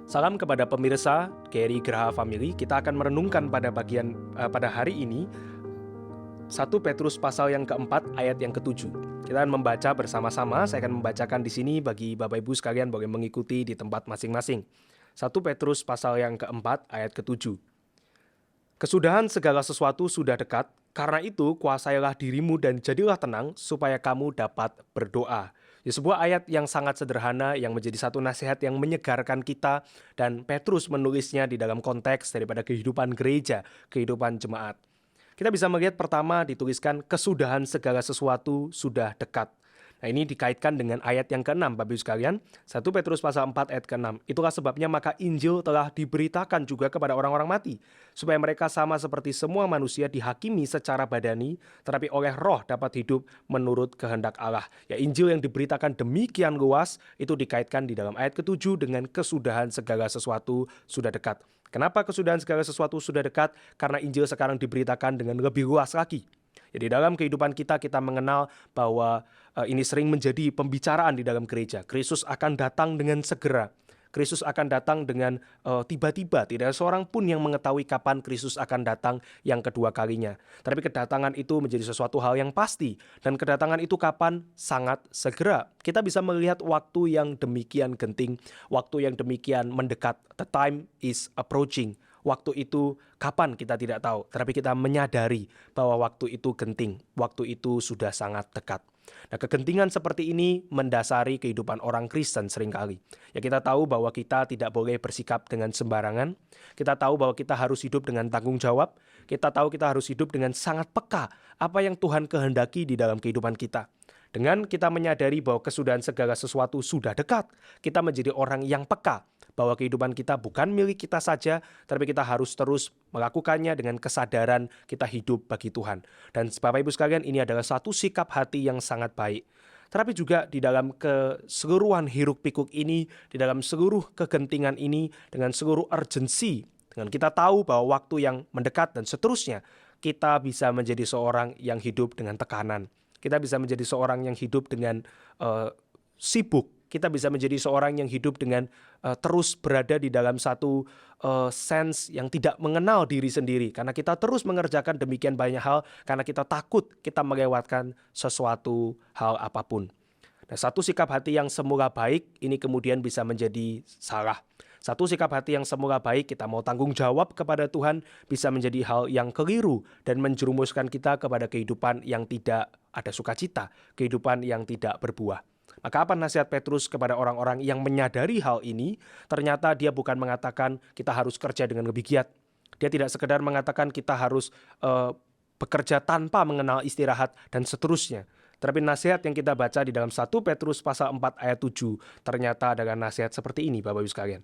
Salam kepada pemirsa Gary Graha Family. Kita akan merenungkan pada hari ini 1 Petrus pasal yang keempat ayat yang ketujuh. Kita akan membaca bersama-sama. Saya akan membacakan di sini bagi Bapak Ibu sekalian boleh mengikuti di tempat masing-masing. 1 Petrus pasal yang keempat ayat ketujuh. Kesudahan segala sesuatu sudah dekat, karena itu kuasailah dirimu dan jadilah tenang supaya kamu dapat berdoa. Di sebuah ayat yang sangat sederhana yang menjadi satu nasihat yang menyegarkan kita, dan Petrus menulisnya di dalam konteks daripada kehidupan gereja, kehidupan jemaat. Kita bisa melihat pertama dituliskan kesudahan segala sesuatu sudah dekat. Nah, ini dikaitkan dengan ayat yang ke-6 Bapak Ibu sekalian, 1 Petrus pasal 4 ayat ke-6. Itulah sebabnya maka Injil telah diberitakan juga kepada orang-orang mati, supaya mereka sama seperti semua manusia dihakimi secara badani, tetapi oleh roh dapat hidup menurut kehendak Allah. Ya, Injil yang diberitakan demikian luas itu dikaitkan di dalam ayat ke-7 dengan kesudahan segala sesuatu sudah dekat. Kenapa kesudahan segala sesuatu sudah dekat? Karena Injil sekarang diberitakan dengan lebih luas lagi. Jadi dalam kehidupan kita mengenal bahwa ini sering menjadi pembicaraan di dalam gereja. Kristus akan datang dengan segera. Kristus akan datang dengan tiba-tiba. Tidak ada seorang pun yang mengetahui kapan Kristus akan datang yang kedua kalinya. Tapi kedatangan itu menjadi sesuatu hal yang pasti. Dan kedatangan itu kapan? Sangat segera. Kita bisa melihat waktu yang demikian genting, waktu yang demikian mendekat. The time is approaching. Waktu itu kapan kita tidak tahu, tetapi kita menyadari bahwa waktu itu genting, waktu itu sudah sangat dekat. Nah, kegentingan seperti ini mendasari kehidupan orang Kristen seringkali. Ya, kita tahu bahwa kita tidak boleh bersikap dengan sembarangan, kita tahu bahwa kita harus hidup dengan tanggung jawab, kita tahu kita harus hidup dengan sangat peka apa yang Tuhan kehendaki di dalam kehidupan kita. Dengan kita menyadari bahwa kesudahan segala sesuatu sudah dekat, kita menjadi orang yang peka bahwa kehidupan kita bukan milik kita saja, tapi kita harus terus melakukannya dengan kesadaran kita hidup bagi Tuhan. Dan Bapak Ibu sekalian, ini adalah satu sikap hati yang sangat baik. Tetapi juga di dalam keseluruhan hiruk pikuk ini, di dalam seluruh kegentingan ini, dengan seluruh urgensi, dengan kita tahu bahwa waktu yang mendekat dan seterusnya, kita bisa menjadi seorang yang hidup dengan tekanan. Kita bisa menjadi seorang yang hidup dengan sibuk. Kita bisa menjadi seorang yang hidup dengan terus berada di dalam satu sense yang tidak mengenal diri sendiri. Karena kita terus mengerjakan demikian banyak hal, karena kita takut kita melewatkan sesuatu hal apapun. Nah, satu sikap hati yang semula baik, ini kemudian bisa menjadi salah. Satu sikap hati yang semula baik, kita mau tanggung jawab kepada Tuhan, bisa menjadi hal yang keliru dan menjerumuskan kita kepada kehidupan yang tidak ada sukacita, kehidupan yang tidak berbuah. Maka apa nasihat Petrus kepada orang-orang yang menyadari hal ini? Ternyata dia bukan mengatakan kita harus kerja dengan lebih giat. Dia tidak sekedar mengatakan kita harus bekerja tanpa mengenal istirahat dan seterusnya. Tetapi nasihat yang kita baca di dalam 1 Petrus pasal 4 ayat 7 ternyata adalah nasihat seperti ini Bapak Ibu sekalian.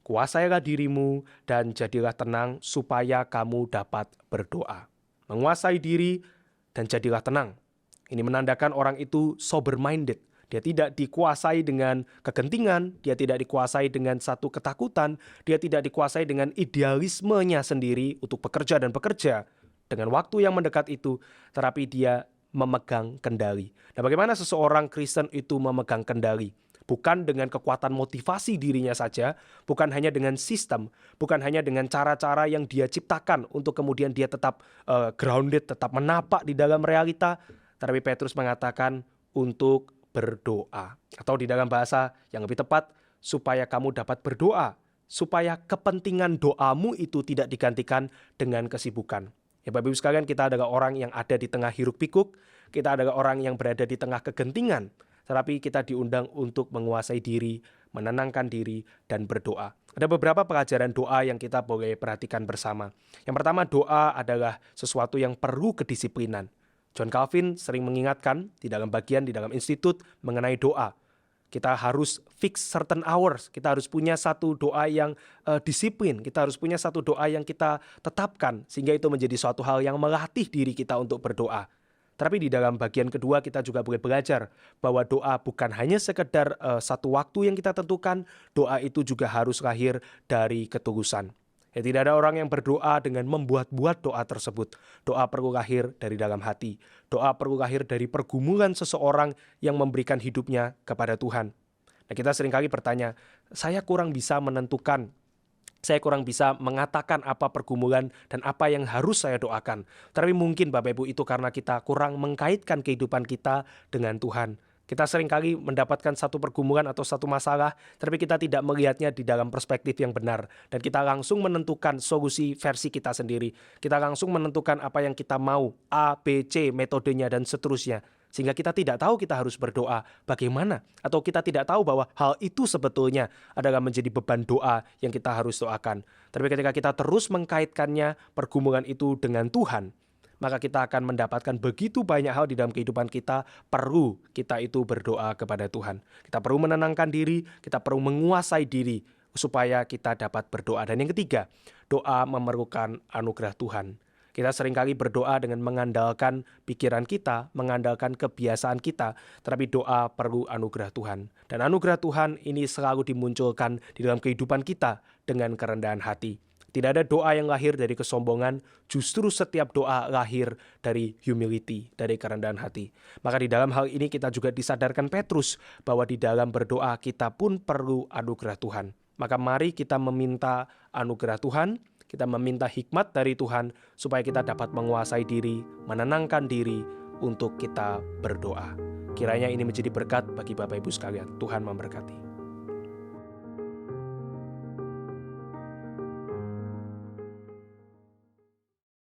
Kuasailah dirimu dan jadilah tenang supaya kamu dapat berdoa. Menguasai diri dan jadilah tenang. Ini menandakan orang itu sober-minded. Dia tidak dikuasai dengan kegentingan, dia tidak dikuasai dengan satu ketakutan, dia tidak dikuasai dengan idealismenya sendiri untuk bekerja dan bekerja dengan waktu yang mendekat itu, tetapi dia memegang kendali. Nah, bagaimana seseorang Kristen itu memegang kendali? Bukan dengan kekuatan motivasi dirinya saja, bukan hanya dengan sistem, bukan hanya dengan cara-cara yang dia ciptakan untuk kemudian dia tetap grounded, tetap menapak di dalam realita, tetapi Petrus mengatakan untuk berdoa, atau di dalam bahasa yang lebih tepat, supaya kamu dapat berdoa, supaya kepentingan doamu itu tidak digantikan dengan kesibukan. Ya Bapak Ibu sekalian, kita adalah orang yang ada di tengah hiruk pikuk, kita adalah orang yang berada di tengah kegentingan, tetapi kita diundang untuk menguasai diri, menenangkan diri, dan berdoa. Ada beberapa pelajaran doa yang kita boleh perhatikan bersama. Yang pertama, doa adalah sesuatu yang perlu kedisiplinan. John Calvin sering mengingatkan di dalam institut mengenai doa. Kita harus fix certain hours, kita harus punya satu doa yang disiplin, kita harus punya satu doa yang kita tetapkan, sehingga itu menjadi suatu hal yang melatih diri kita untuk berdoa. Tapi di dalam bagian kedua kita juga boleh belajar bahwa doa bukan hanya sekedar satu waktu yang kita tentukan, doa itu juga harus lahir dari ketulusan. Ya, tidak ada orang yang berdoa dengan membuat-buat doa tersebut. Doa perlu lahir dari dalam hati. Doa perlu lahir dari pergumulan seseorang yang memberikan hidupnya kepada Tuhan. Nah, kita seringkali bertanya, saya kurang bisa menentukan, saya kurang bisa mengatakan apa pergumulan dan apa yang harus saya doakan. Tapi mungkin Bapak Ibu itu karena kita kurang mengkaitkan kehidupan kita dengan Tuhan. Kita seringkali mendapatkan satu pergumulan atau satu masalah, tapi kita tidak melihatnya di dalam perspektif yang benar. Dan kita langsung menentukan solusi versi kita sendiri. Kita langsung menentukan apa yang kita mau, A, B, C, metodenya, dan seterusnya. Sehingga kita tidak tahu kita harus berdoa bagaimana. Atau kita tidak tahu bahwa hal itu sebetulnya adalah menjadi beban doa yang kita harus doakan. Tapi ketika kita terus mengkaitkannya pergumulan itu dengan Tuhan, maka kita akan mendapatkan begitu banyak hal di dalam kehidupan kita. Perlu kita itu berdoa kepada Tuhan. Kita perlu menenangkan diri, kita perlu menguasai diri supaya kita dapat berdoa. Dan yang ketiga, doa memerlukan anugerah Tuhan. Kita seringkali berdoa dengan mengandalkan pikiran kita, mengandalkan kebiasaan kita, tetapi doa perlu anugerah Tuhan. Dan anugerah Tuhan ini selalu dimunculkan di dalam kehidupan kita dengan kerendahan hati. Tidak ada doa yang lahir dari kesombongan, justru setiap doa lahir dari humility, dari kerendahan hati. Maka di dalam hal ini kita juga disadarkan Petrus bahwa di dalam berdoa kita pun perlu anugerah Tuhan. Maka mari kita meminta anugerah Tuhan, kita meminta hikmat dari Tuhan supaya kita dapat menguasai diri, menenangkan diri untuk kita berdoa. Kiranya ini menjadi berkat bagi Bapak Ibu sekalian. Tuhan memberkati.